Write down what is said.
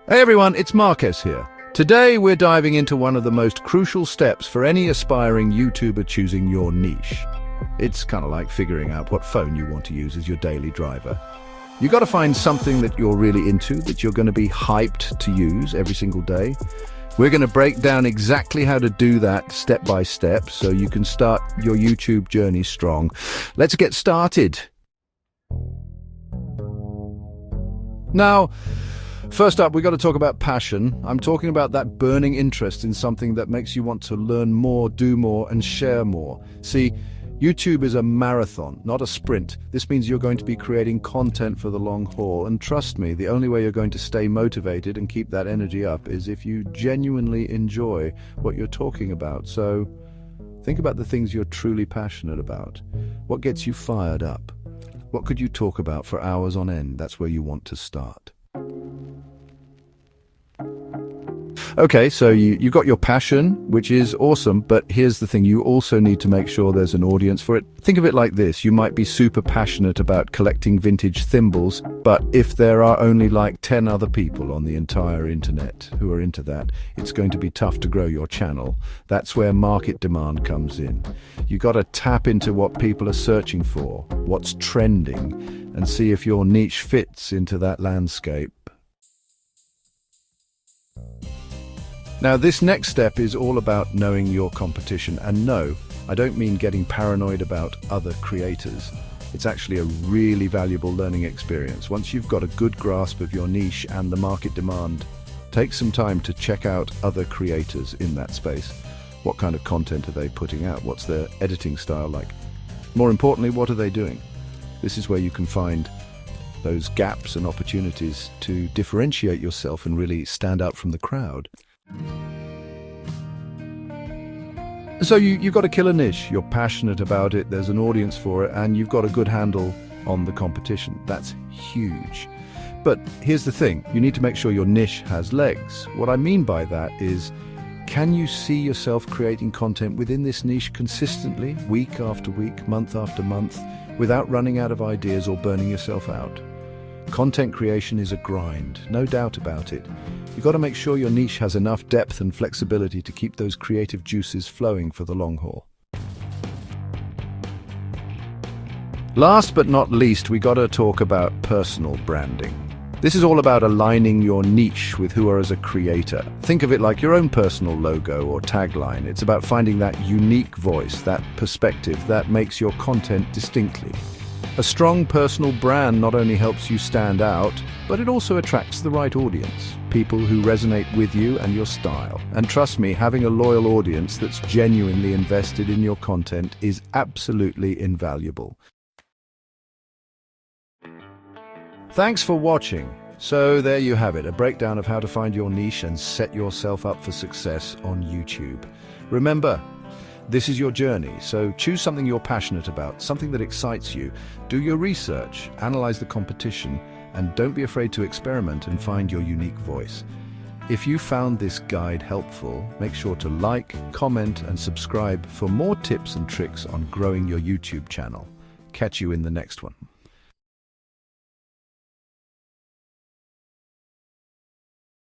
Hey everyone, it's Marques here. Today we're diving into one of the most crucial steps for any aspiring YouTuber choosing your niche. It's kind of like figuring out what phone you want to use as your daily driver. You got to find something that you're really into, that you're going to be hyped to use every single day. We're going to break down exactly how to do that step by step so you can start your YouTube journey strong. Let's get started. Now, first up, we've got to talk about passion. I'm talking about that burning interest in something that makes you want to learn more, do more, and share more. See, YouTube is a marathon, not a sprint. This means you're going to be creating content for the long haul. And trust me, the only way you're going to stay motivated and keep that energy up is if you genuinely enjoy what you're talking about. So think about the things you're truly passionate about. What gets you fired up? What could you talk about for hours on end? That's where you want to start. Okay, so you've got your passion, which is awesome, but here's the thing, you also need to make sure there's an audience for it. Think of it like this, you might be super passionate about collecting vintage thimbles, but if there are only like 10 other people on the entire internet who are into that, it's going to be tough to grow your channel. That's where market demand comes in. You got to tap into what people are searching for, what's trending, and see if your niche fits into that landscape. Now, this next step is all about knowing your competition. And no, I don't mean getting paranoid about other creators. It's actually a really valuable learning experience. Once you've got a good grasp of your niche and the market demand, take some time to check out other creators in that space. What kind of content are they putting out? What's their editing style like? More importantly, what are they doing? This is where you can find those gaps and opportunities to differentiate yourself and really stand out from the crowd. So you've got a killer niche, you're passionate about it, there's an audience for it, and you've got a good handle on the competition. That's huge. But here's the thing, you need to make sure your niche has legs. What I mean by that is, can you see yourself creating content within this niche consistently, week after week, month after month, without running out of ideas or burning yourself out? Content creation is a grind, no doubt about it. You've got to make sure your niche has enough depth and flexibility to keep those creative juices flowing for the long haul. Last but not least, we got to talk about personal branding. This is all about aligning your niche with who are as a creator. Think of it like your own personal logo or tagline. It's about finding that unique voice, that perspective that makes your content distinctly. A strong personal brand not only helps you stand out, but it also attracts the right audience, people who resonate with you and your style. And trust me, having a loyal audience that's genuinely invested in your content is absolutely invaluable. Thanks for watching. So there you have it, a breakdown of how to find your niche and set yourself up for success on YouTube. Remember, this is your journey, so choose something you're passionate about, something that excites you. Do your research, analyze the competition, and don't be afraid to experiment and find your unique voice. If you found this guide helpful, make sure to like, comment, and subscribe for more tips and tricks on growing your YouTube channel. Catch you in the next one.